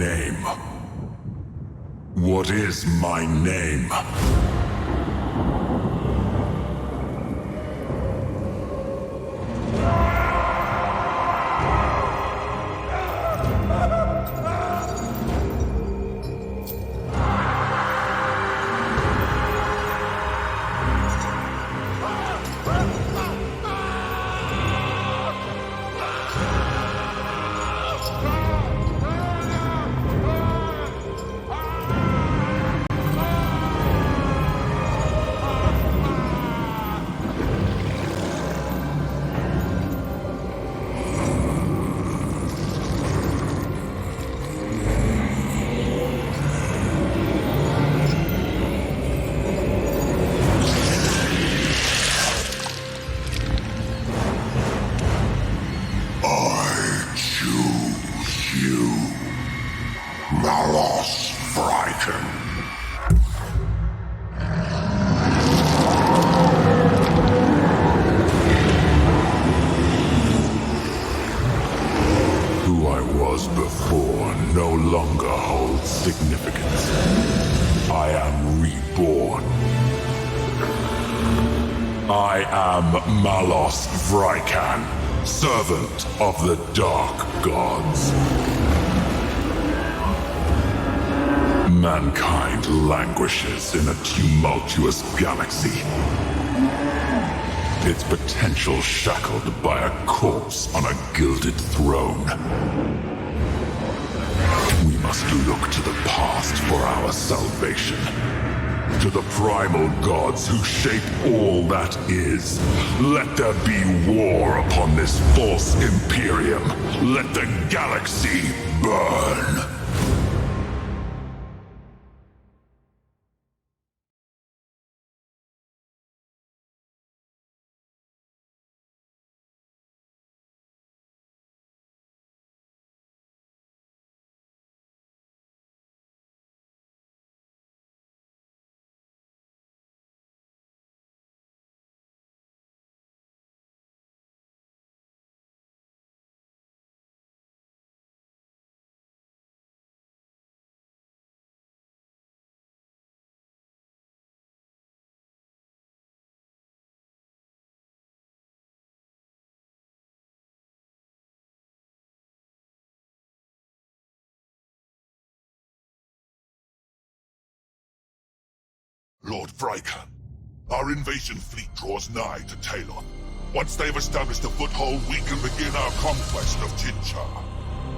name? What is my name? Before no longer holds significance. I am reborn. I am Malos Vrykan, servant of the Dark Gods. Mankind languishes in a tumultuous galaxy, its potential shackled by a corpse on a gilded throne. We must look to the past for our salvation. To the primal gods who shape all that is. Let there be war upon this false Imperium. Let the galaxy burn. Lord Vrykan, our invasion fleet draws nigh to Talon. Once they've established a foothold, we can begin our conquest of Tinchar.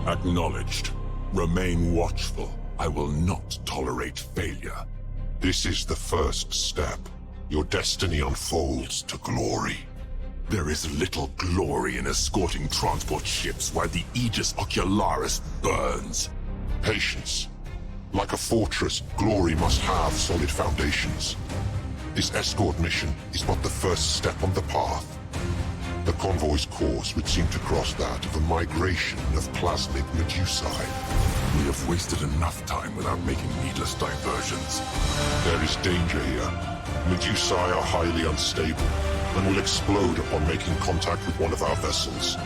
Acknowledged. Remain watchful. I will not tolerate failure. This is the first step. Your destiny unfolds to glory. There is little glory in escorting transport ships while the Aegis Ocularis burns. Patience. Like a fortress, glory must have solid foundations. This escort mission is but the first step on the path. The convoy's course would seem to cross that of a migration of plasmid medusae. We have wasted enough time without making needless diversions. There is danger here. Medusae are highly unstable and will explode upon making contact with one of our vessels.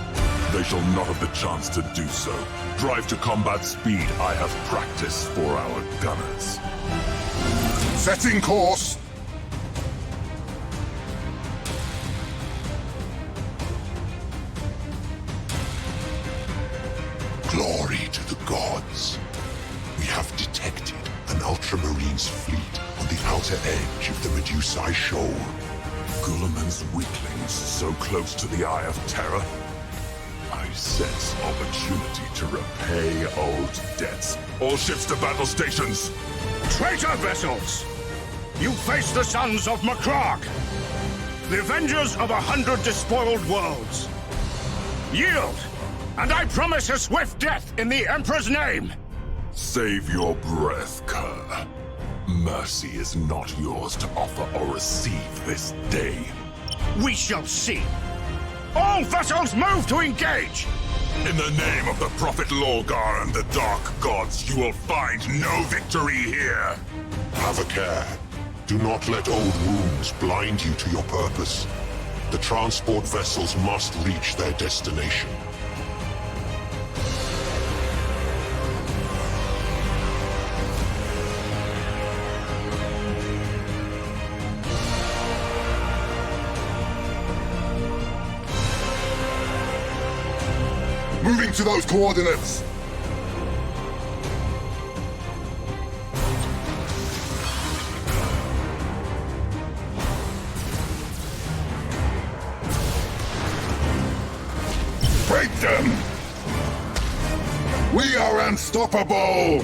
They shall not have the chance to do so. Drive to combat speed. I have practice for our gunners. Setting course! Glory to the gods. We have detected an Ultramarines fleet on the outer edge of the Medusae Shoal. Guilliman's weaklings so close to the Eye of Terror. I sense opportunity to repay old debts. All ships to battle stations! Traitor vessels! You face the sons of Macragge, the avengers of 100 despoiled worlds. Yield, and I promise a swift death in the Emperor's name! Save your breath, Kerr. Mercy is not yours to offer or receive this day. We shall see. All vessels move to engage! In the name of the Prophet Lorgar and the Dark Gods, you will find no victory here! Have a care. Do not let old wounds blind you to your purpose. The transport vessels must reach their destination. Moving to those coordinates. Break them! We are unstoppable!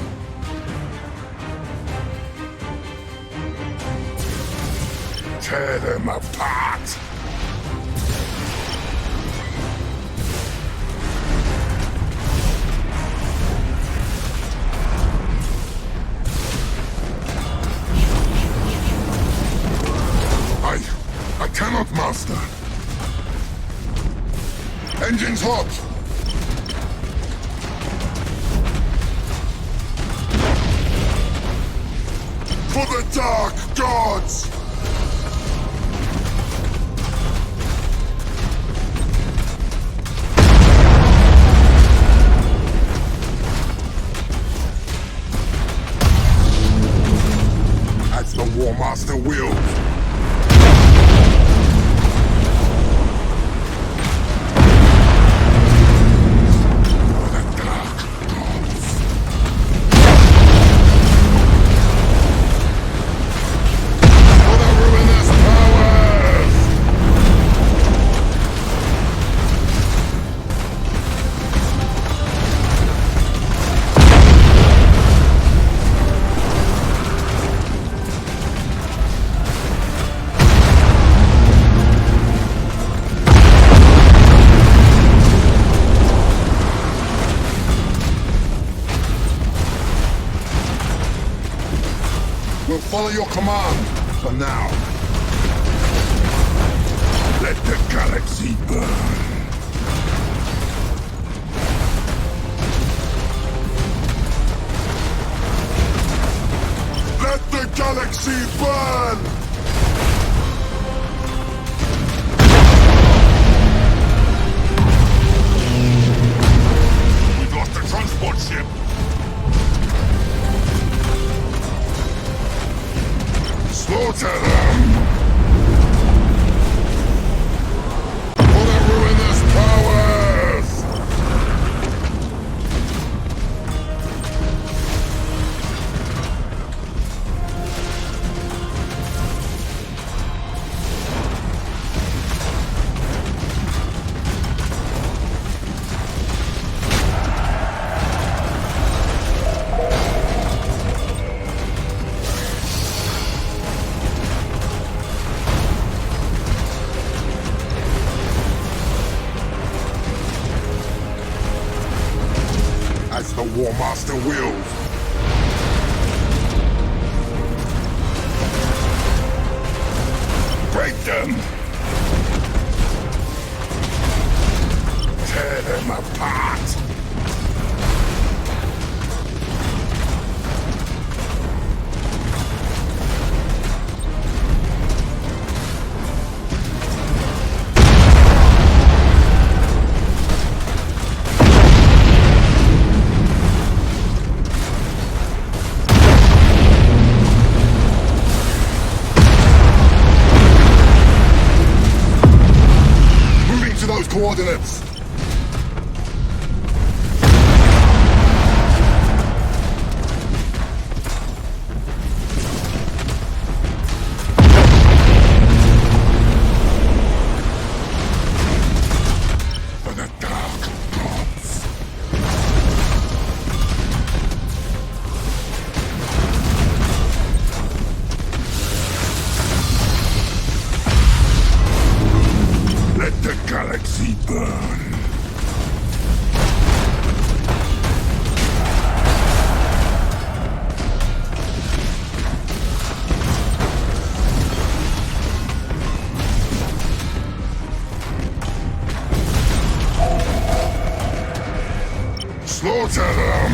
Tear them apart! I cannot master. Engines hot! For the Dark Gods! As the War Master wills. We'll follow your command for now. Let the galaxy burn. Let the galaxy burn! We've lost the transport ship. Slaughter them! For the ruinous powers! As the War Master wills. Break them! Tear them apart! Coordinates. For the Dark Gods. Let the galaxy burn. Slaughter them!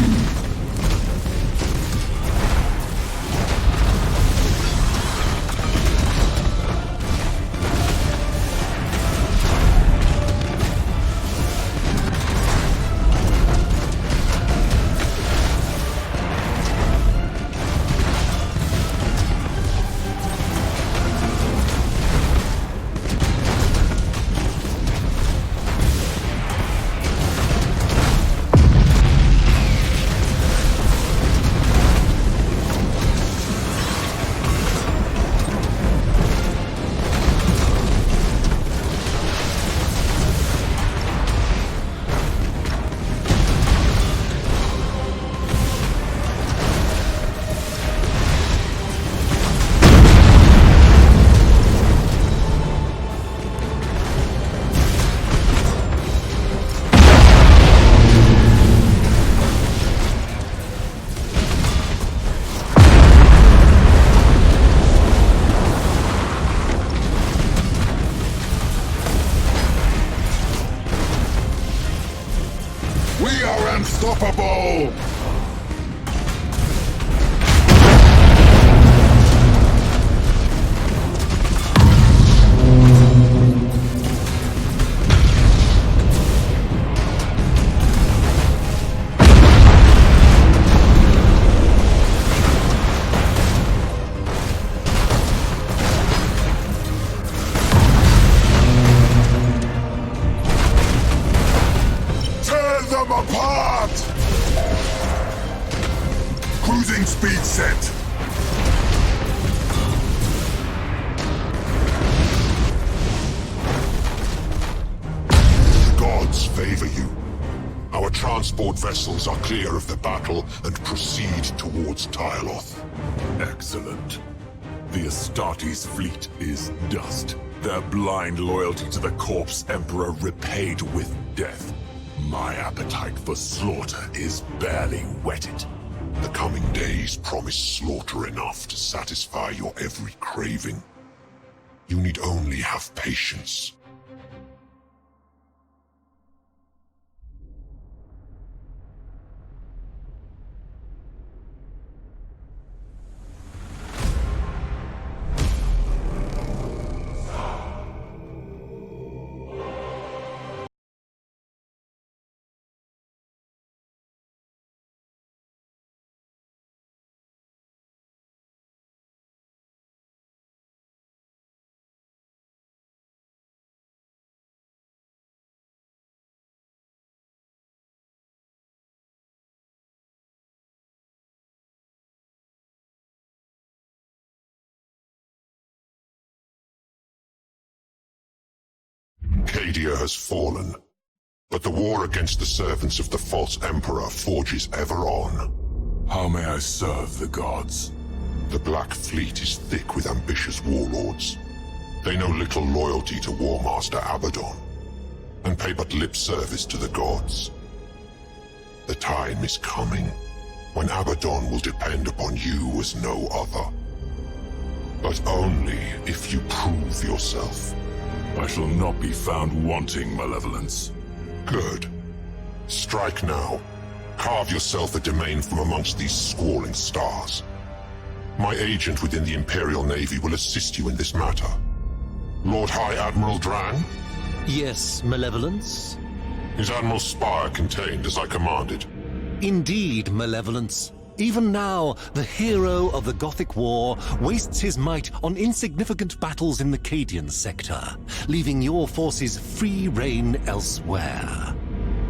We are unstoppable! Them apart! Cruising speed set. The gods favor you. Our transport vessels are clear of the battle and proceed towards Tyloth. Excellent. The Astartes fleet is dust. Their blind loyalty to the corpse emperor repaid with death. My appetite for slaughter is barely whetted. The coming days promise slaughter enough to satisfy your every craving. You need only have patience. Cadia has fallen, but the war against the servants of the false emperor forges ever on. How may I serve the gods? The Black Fleet is thick with ambitious warlords. They know little loyalty to War Master Abaddon, and pay but lip service to the gods. The time is coming when Abaddon will depend upon you as no other. But only if you prove yourself. I shall not be found wanting malevolence. Good. Strike now. Carve yourself a domain from amongst these squalling stars. My agent within the Imperial Navy will assist you in this matter. Lord High Admiral Drang? Yes, Malevolence? Is Admiral Spire contained as I commanded? Indeed, Malevolence. Even now, the hero of the Gothic War wastes his might on insignificant battles in the Cadian sector, leaving your forces free rein elsewhere.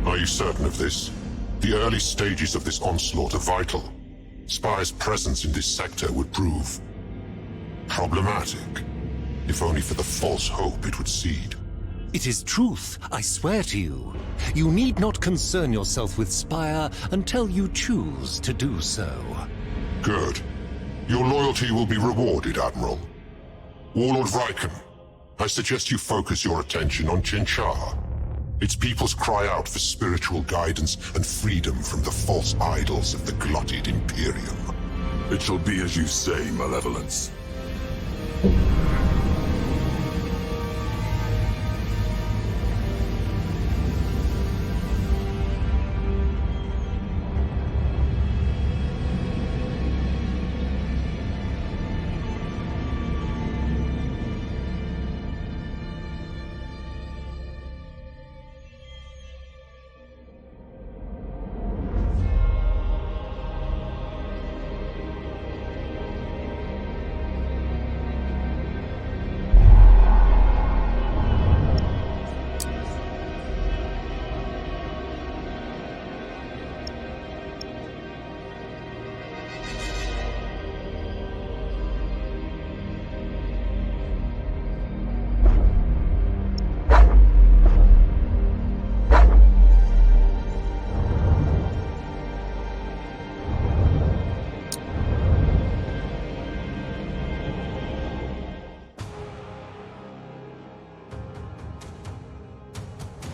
Are you certain of this? The early stages of this onslaught are vital. Spire's presence in this sector would prove problematic, if only for the false hope it would seed. It is truth, I swear to you. You need not concern yourself with Spire until you choose to do so. Good. Your loyalty will be rewarded, Admiral. Warlord Vraiken, I suggest you focus your attention on Chinchar. Its peoples cry out for spiritual guidance and freedom from the false idols of the glutted Imperium. It shall be as you say, Malevolence.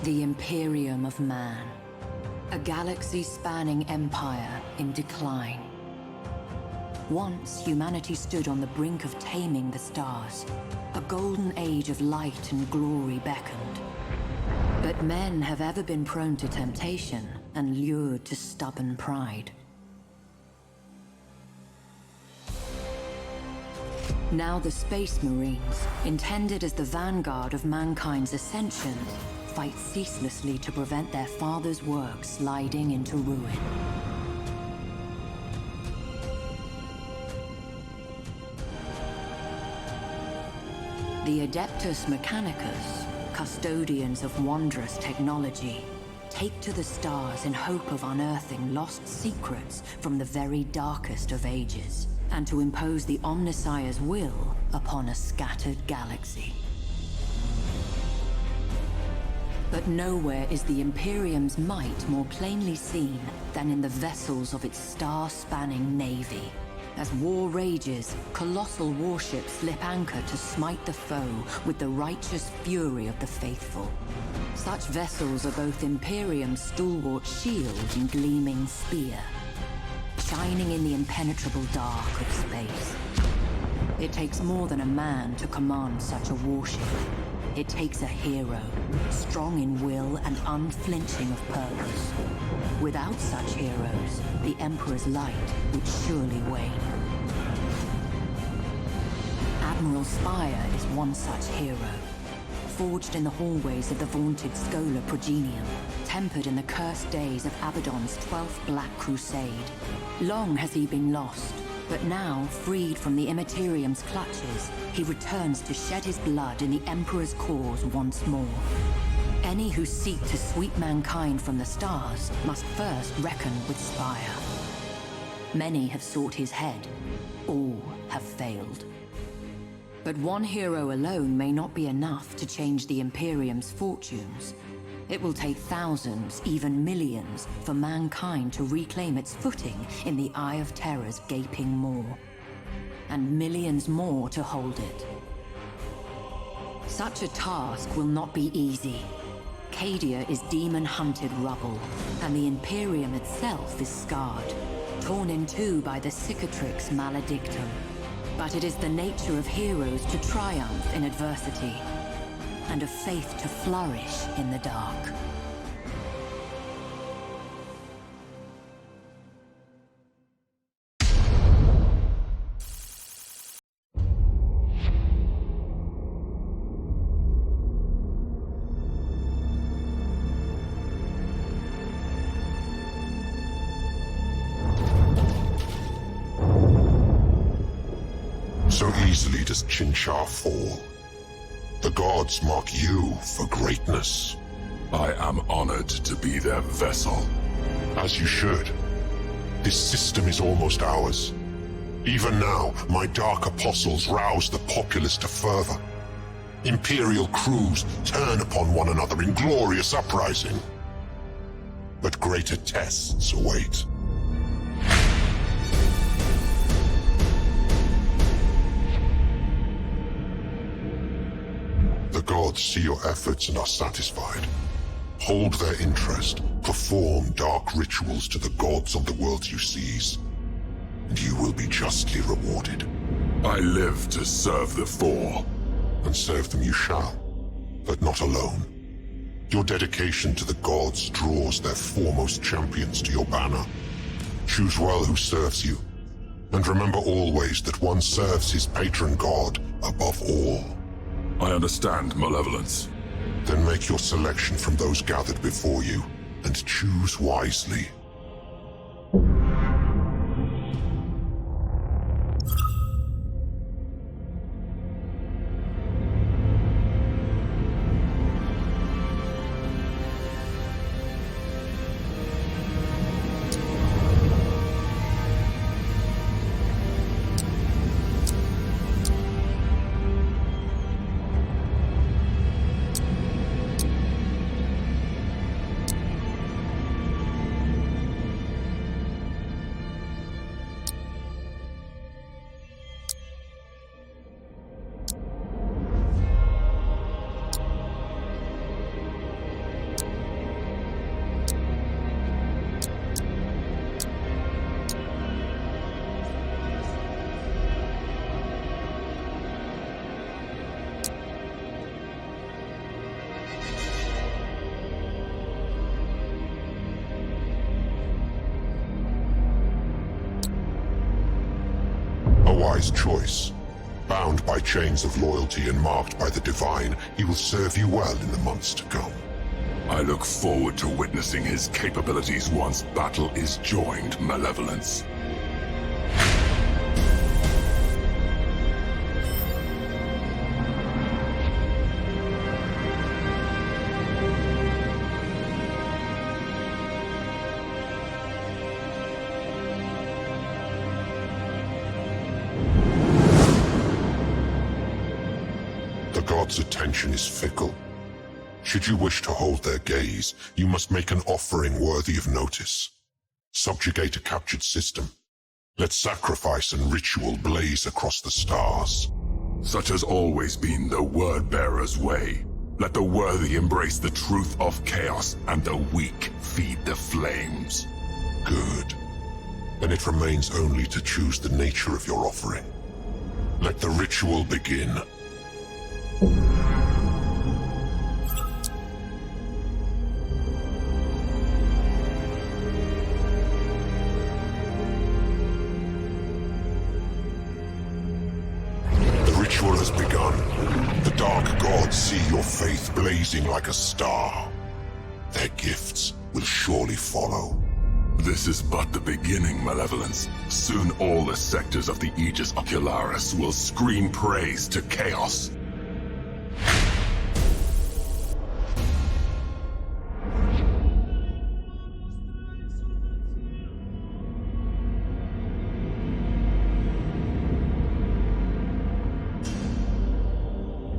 The Imperium of Man. A galaxy-spanning empire in decline. Once, humanity stood on the brink of taming the stars. A golden age of light and glory beckoned. But But men have ever been prone to temptation and lured to stubborn pride. Now the Space Marines, intended as the vanguard of mankind's ascension, fight ceaselessly to prevent their father's work sliding into ruin. The Adeptus Mechanicus, custodians of wondrous technology, take to the stars in hope of unearthing lost secrets from the very darkest of ages, and to impose the Omnissiah's will upon a scattered galaxy. But nowhere is the Imperium's might more plainly seen than in the vessels of its star-spanning navy. As war rages, colossal warships slip anchor to smite the foe with the righteous fury of the faithful. Such vessels are both Imperium's stalwart shield and gleaming spear, shining in the impenetrable dark of space. It takes more than a man to command such a warship. It takes a hero, strong in will and unflinching of purpose. Without such heroes, the Emperor's light would surely wane. Admiral Spire is one such hero, forged in the hallways of the vaunted Schola Progenium, tempered in the cursed days of Abaddon's 12th Black Crusade. Long has he been lost, but now, freed from the Immaterium's clutches, he returns to shed his blood in the Emperor's cause once more. Any who seek to sweep mankind from the stars must first reckon with Spire. Many have sought his head, all have failed. But one hero alone may not be enough to change the Imperium's fortunes. It will take thousands, even millions, for mankind to reclaim its footing in the Eye of Terror's gaping maw. And millions more to hold it. Such a task will not be easy. Cadia is demon-hunted rubble, and the Imperium itself is scarred, torn in two by the Cicatrix Maledictum. But it is the nature of heroes to triumph in adversity, and of faith to flourish in the dark. So easily does Chinchar fall. The gods mark you for greatness. I am honored to be their vessel. As you should. This system is almost ours. Even now, my dark apostles rouse the populace to further. Imperial crews turn upon one another in glorious uprising. But greater tests await. The gods see your efforts and are satisfied. Hold their interest, perform dark rituals to the gods of the worlds you seize, and you will be justly rewarded. I live to serve the Four. And serve them you shall, but not alone. Your dedication to the gods draws their foremost champions to your banner. Choose well who serves you, and remember always that one serves his patron god above all. I understand, Malevolence. Then make your selection from those gathered before you, and choose wisely. wise choice. Bound by chains of loyalty and marked by the divine, he will serve you well in the months to come. I look forward to witnessing his capabilities once battle is joined, Malevolence. The gods' attention is fickle. Should you wish to hold their gaze, you must make an offering worthy of notice. Subjugate a captured system. Let sacrifice and ritual blaze across the stars. Such has always been the Word-Bearer's way. Let the worthy embrace the truth of chaos, and the weak feed the flames. Good. Then it remains only to choose the nature of your offering. Let the ritual begin. The ritual has begun. The dark gods see your faith blazing like a star. Their gifts will surely follow. This is but the beginning, Malevolence. Soon all the sectors of the Aegis Ocularis will scream praise to chaos.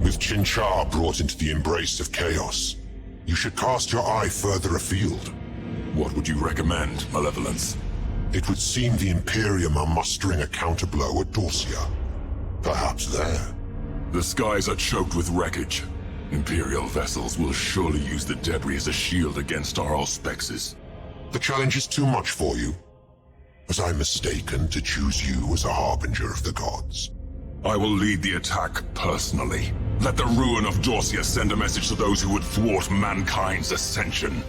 With Chinchar brought into the embrace of chaos, you should cast your eye further afield. What would you recommend, Malevolence? It would seem the Imperium are mustering a counterblow at Dorsia. Perhaps there. The skies are choked with wreckage. Imperial vessels will surely use the debris as a shield against our auspexes. The challenge is too much for you. Was I mistaken to choose you as a harbinger of the gods? I will lead the attack personally. Let the ruin of Dorsia send a message to those who would thwart mankind's ascension.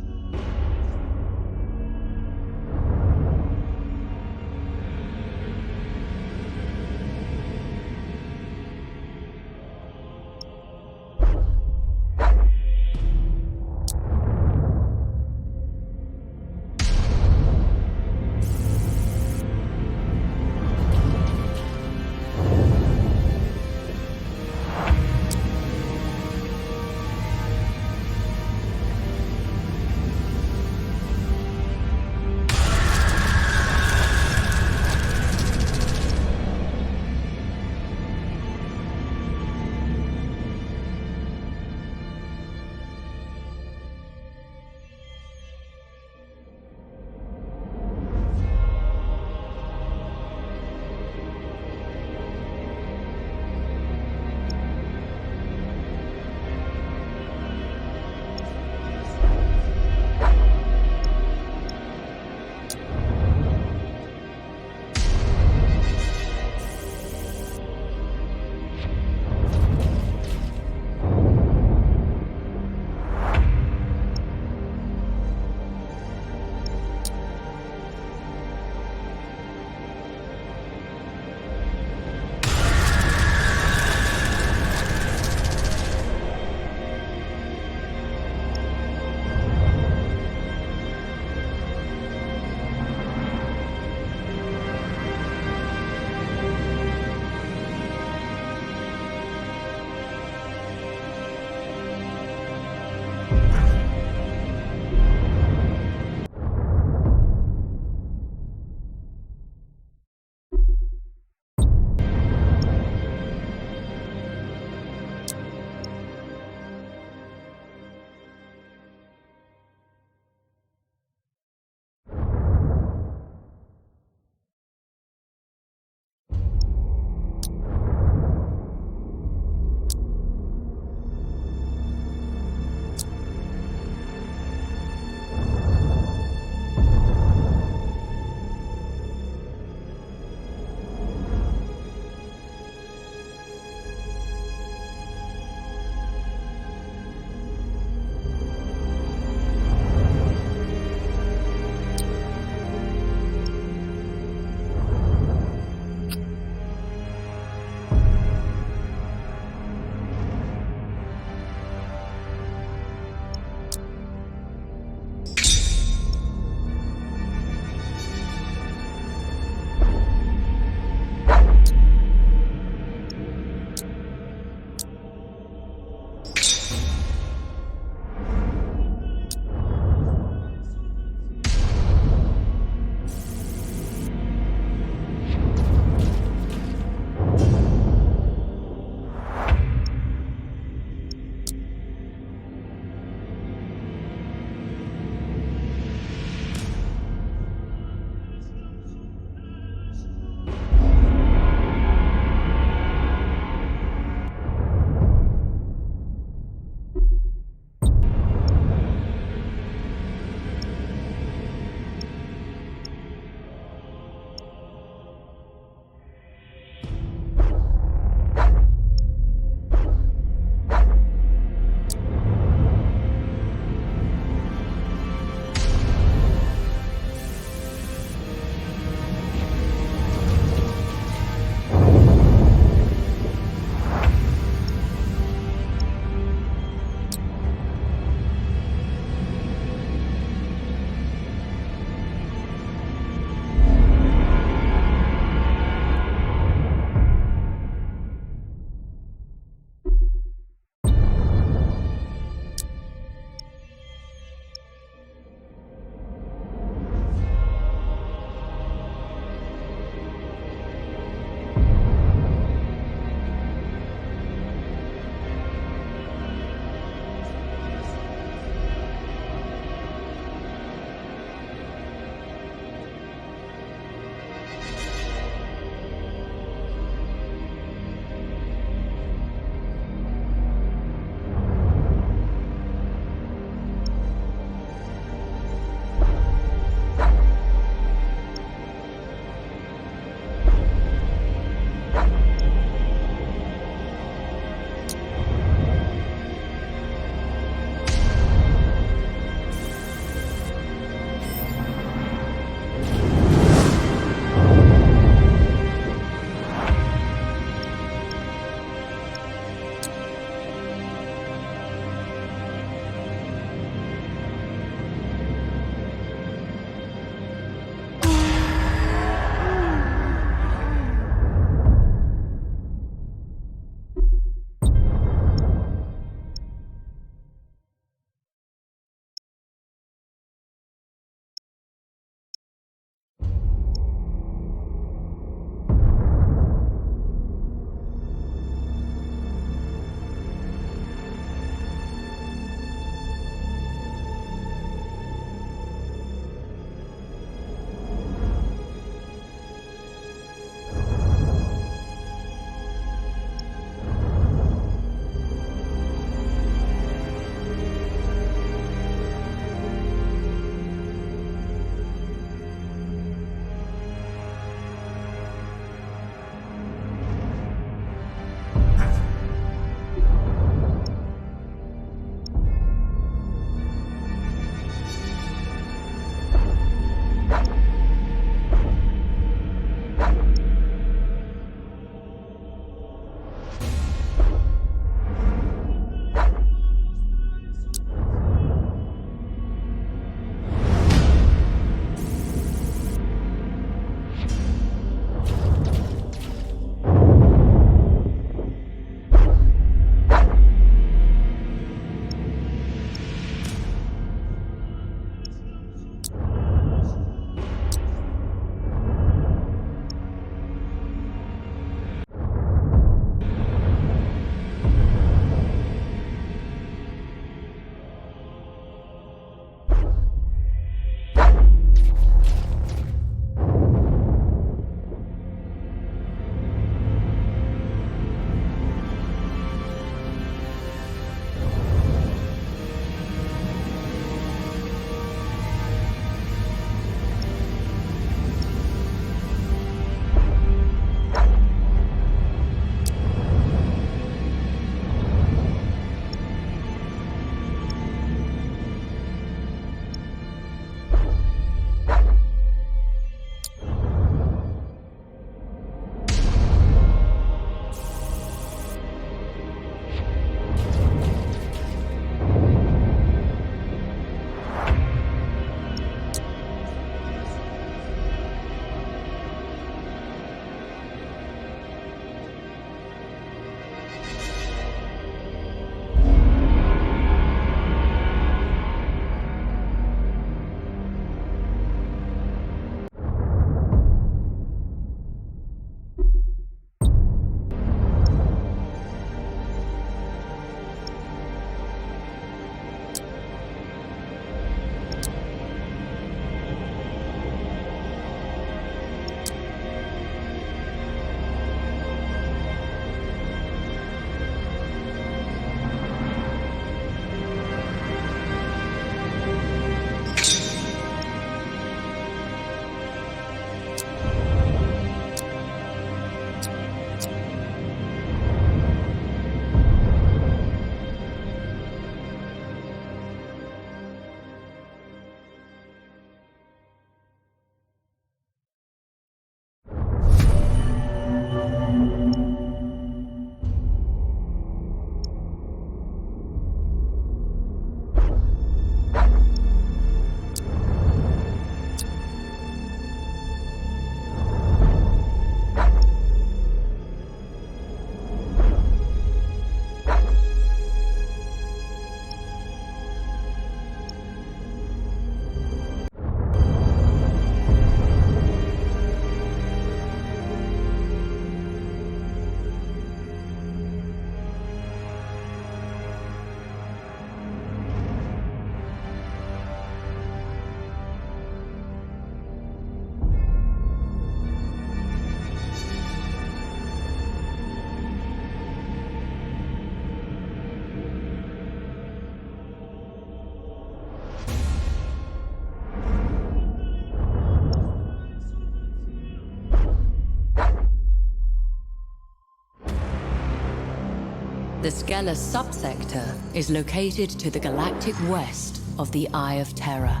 The Skelos subsector is located to the galactic west of the Eye of Terror.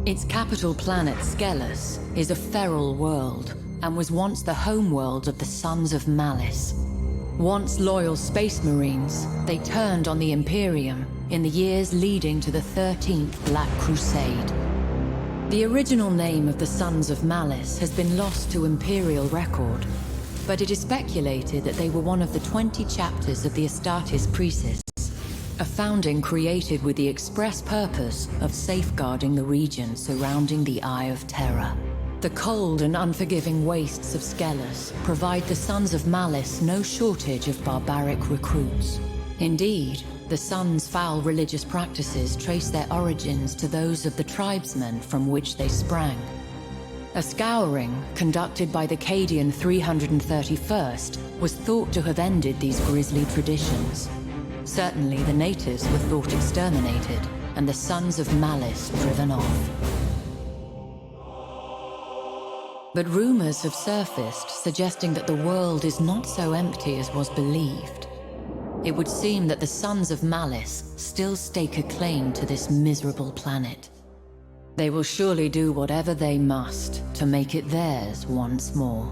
Its capital planet, Skelos, is a feral world and was once the homeworld of the Sons of Malice. Once loyal space marines, they turned on the Imperium in the years leading to the 13th Black Crusade. The original name of the Sons of Malice has been lost to Imperial record, but it is speculated that they were one of the 20 chapters of the Astartes Precis, a founding created with the express purpose of safeguarding the region surrounding the Eye of Terror. The cold and unforgiving wastes of Skelos provide the Sons of Malice no shortage of barbaric recruits. Indeed, the Sons' foul religious practices trace their origins to those of the tribesmen from which they sprang. A scouring conducted by the Cadian 331st was thought to have ended these grisly traditions. Certainly the natives were thought exterminated, and the Sons of Malice driven off. But rumors have surfaced suggesting that the world is not so empty as was believed. It would seem that the Sons of Malice still stake a claim to this miserable planet. They will surely do whatever they must to make it theirs once more.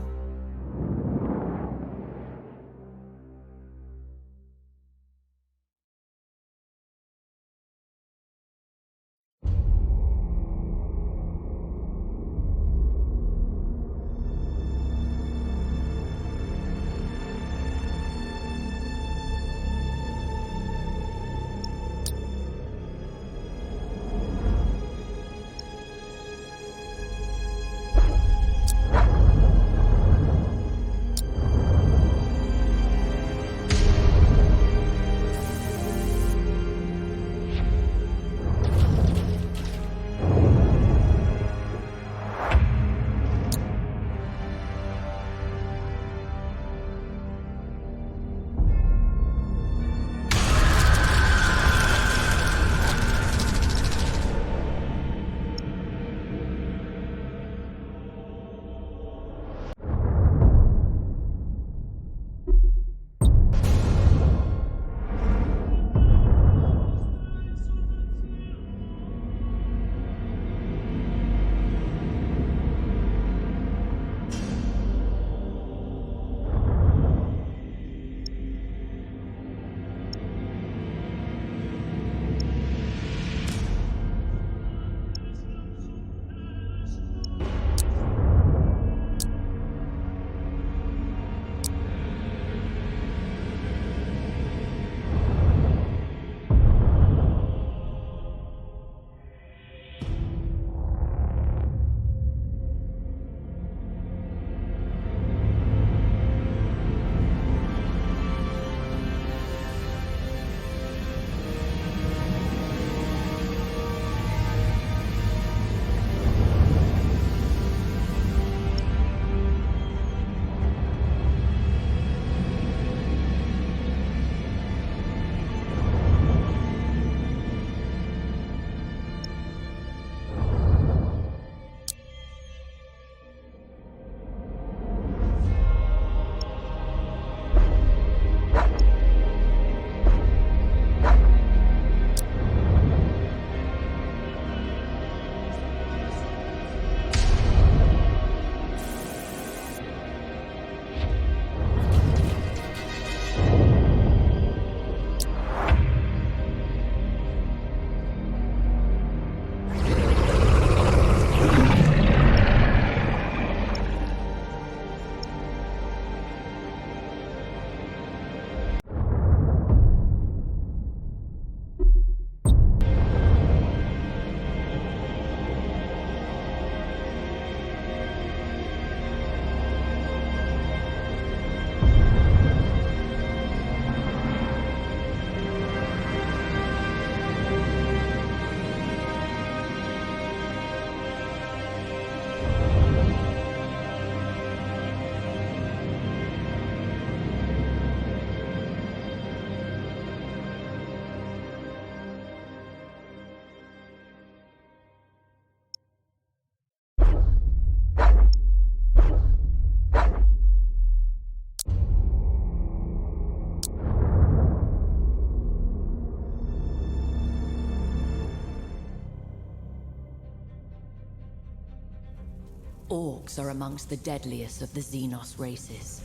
Orcs are amongst the deadliest of the Xenos races.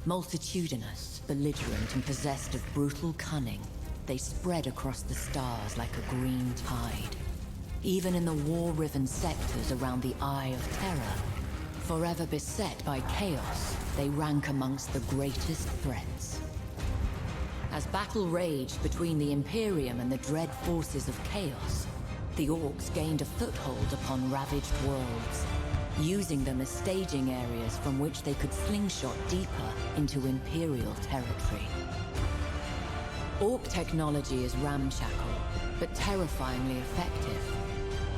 Multitudinous, belligerent, and possessed of brutal cunning, they spread across the stars like a green tide. Even in the war-riven sectors around the Eye of Terror, forever beset by chaos, they rank amongst the greatest threats. As battle raged between the Imperium and the dread forces of chaos, the Orcs gained a foothold upon ravaged worlds, using them as staging areas from which they could slingshot deeper into Imperial territory. Orc technology is ramshackle, but terrifyingly effective,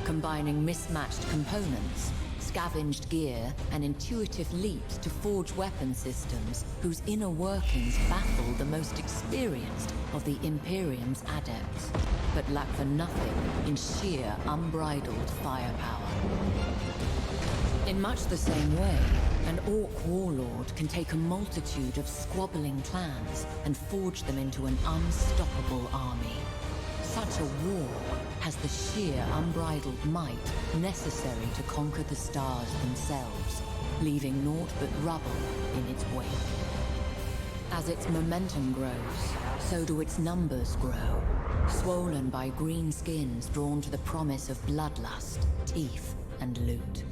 combining mismatched components, scavenged gear, and intuitive leaps to forge weapon systems whose inner workings baffle the most experienced of the Imperium's adepts, but lack for nothing in sheer, unbridled firepower. In much the same way, an Orc warlord can take a multitude of squabbling clans and forge them into an unstoppable army. Such a war has the sheer, unbridled might necessary to conquer the stars themselves, leaving naught but rubble in its wake. As its momentum grows, so do its numbers grow, swollen by green skins drawn to the promise of bloodlust, teeth, and loot.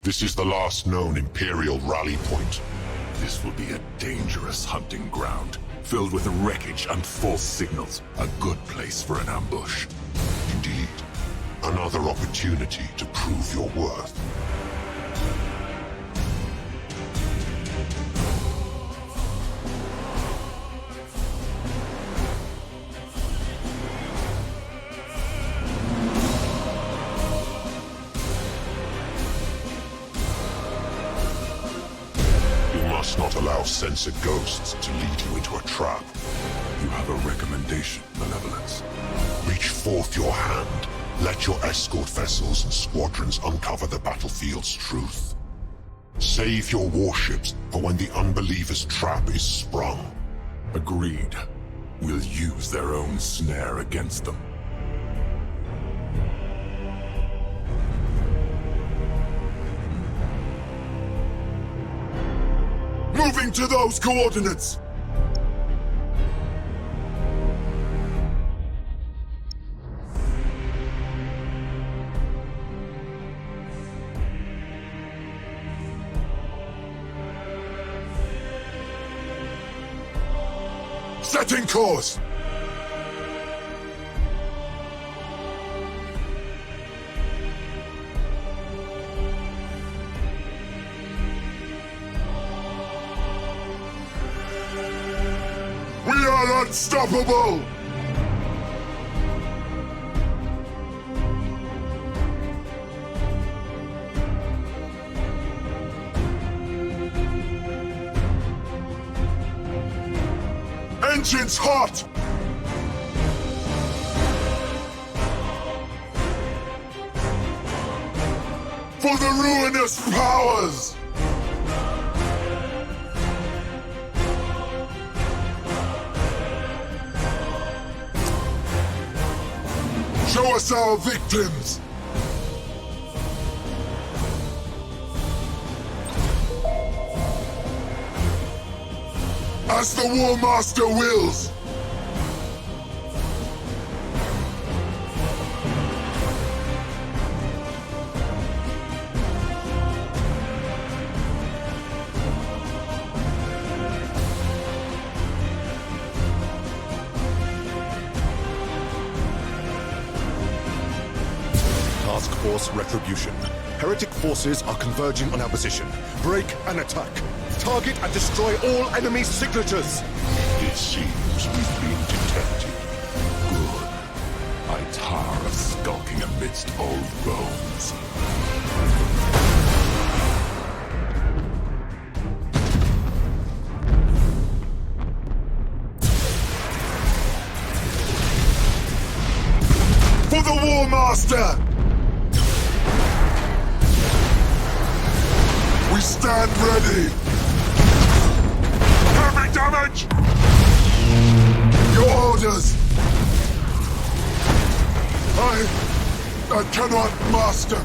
This is the last known Imperial rally point. This will be a dangerous hunting ground, filled with wreckage and false signals. A good place for an ambush. Indeed. Another opportunity to prove your worth. Not allow censored ghosts to lead you into a trap. You have a recommendation, Malevolence. Reach forth your hand. Let your escort vessels and squadrons uncover the battlefield's truth. Save your warships for when the unbeliever's trap is sprung. Agreed. We'll use their own snare against them. Moving to those coordinates! Setting course! We are unstoppable! Engines hot! For the ruinous powers! Show us our victims! As the War Master wills! Task Force Retribution. Heretic forces are converging on our position. Break and attack. Target and destroy all enemy signatures. It seems we've been detected. Good. I tire of skulking amidst old bones. For the War Master! We stand ready! Heavy damage! Your orders! I cannot, Master!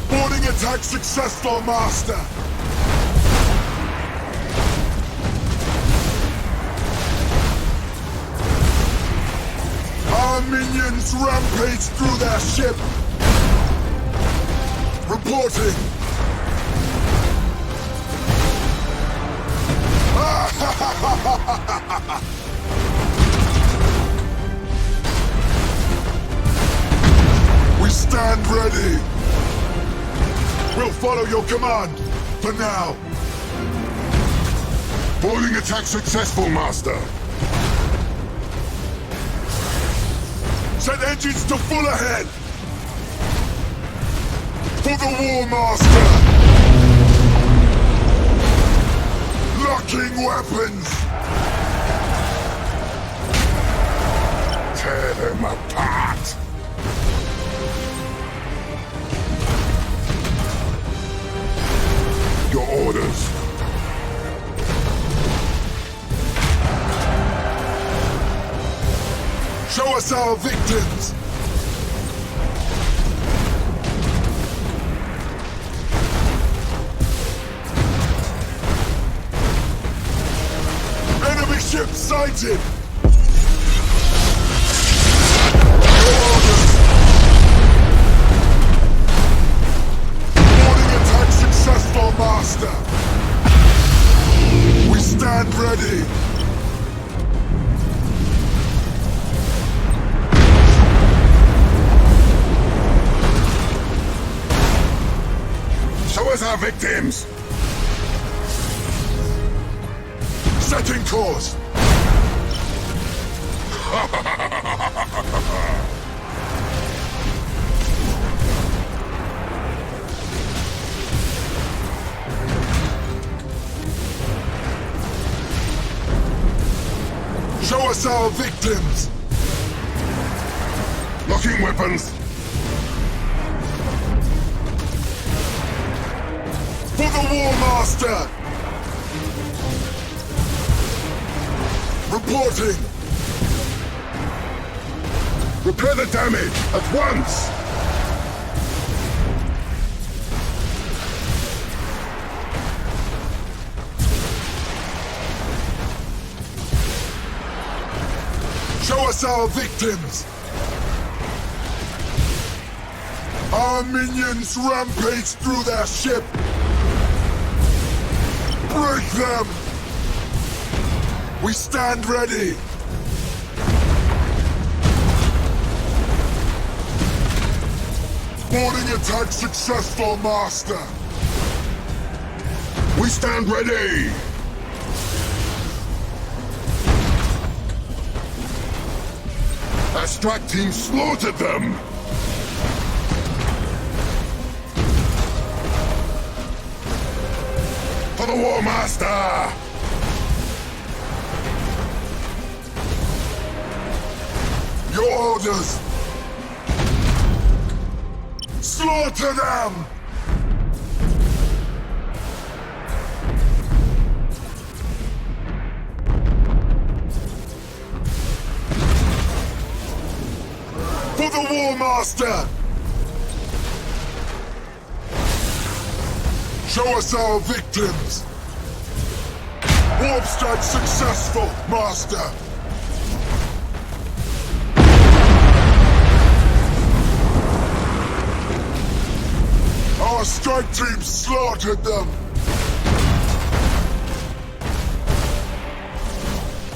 Boarding attack successful, Master! Our minions rampage through their ship! Reporting! We stand ready! We'll follow your command, for now! Boarding attack successful, Master! Set engines to full ahead! For the War Master! Locking weapons! Tear them apart! Your orders! Show us our victims! Enemy ship sighted! Morning attack successful, Master! We stand ready! Show us our victims! Setting course! Show us our victims! Locking weapons! For the War Master! Reporting! Repair the damage at once! Show us our victims! Our minions rampage through their ship! Break them! We stand ready! Boarding attack successful, Master! We stand ready! Our strike team slaughtered them! For the War Master! Your orders! Slaughter them! For the War Master! Show us our victims! Warp strike successful, Master! Our strike team slaughtered them!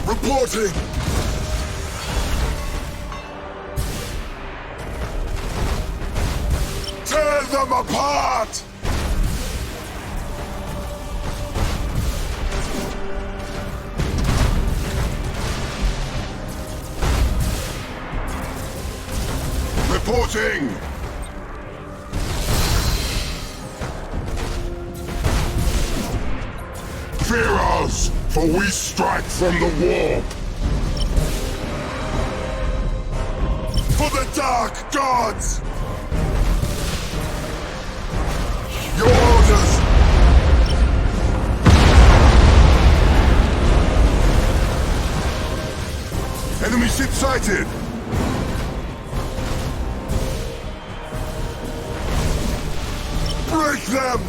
Reporting! Tear them apart! Reporting! Fear us, for we strike from the warp! For the Dark Gods! Your orders! Enemy ship sighted! Break them!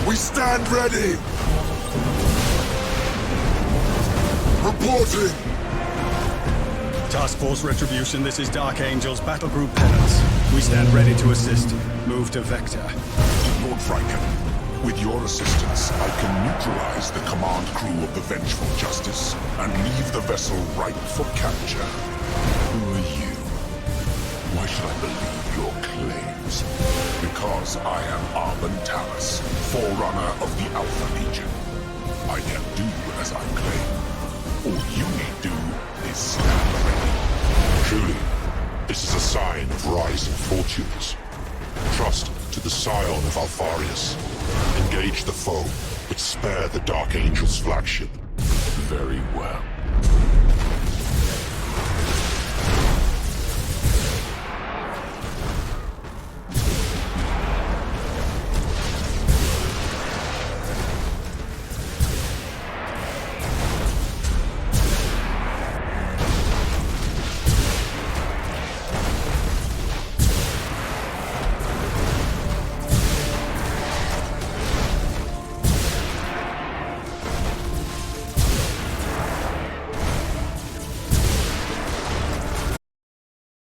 We stand ready! Reporting! Task Force Retribution, this is Dark Angel's Battle Group Penance. We stand ready to assist. Move to Vector. Lord Franken, with your assistance, I can neutralize the command crew of the Vengeful Justice and leave the vessel ripe for capture. Who are you? Why should I believe your claims? Because I am Armada, forerunner of the Alpha Legion. I can do as I claim. All you need do is stand ready. Truly, this is a sign of rising fortunes. Trust to the scion of Alfarius. Engage the foe, but spare the Dark Angel's flagship. Very well.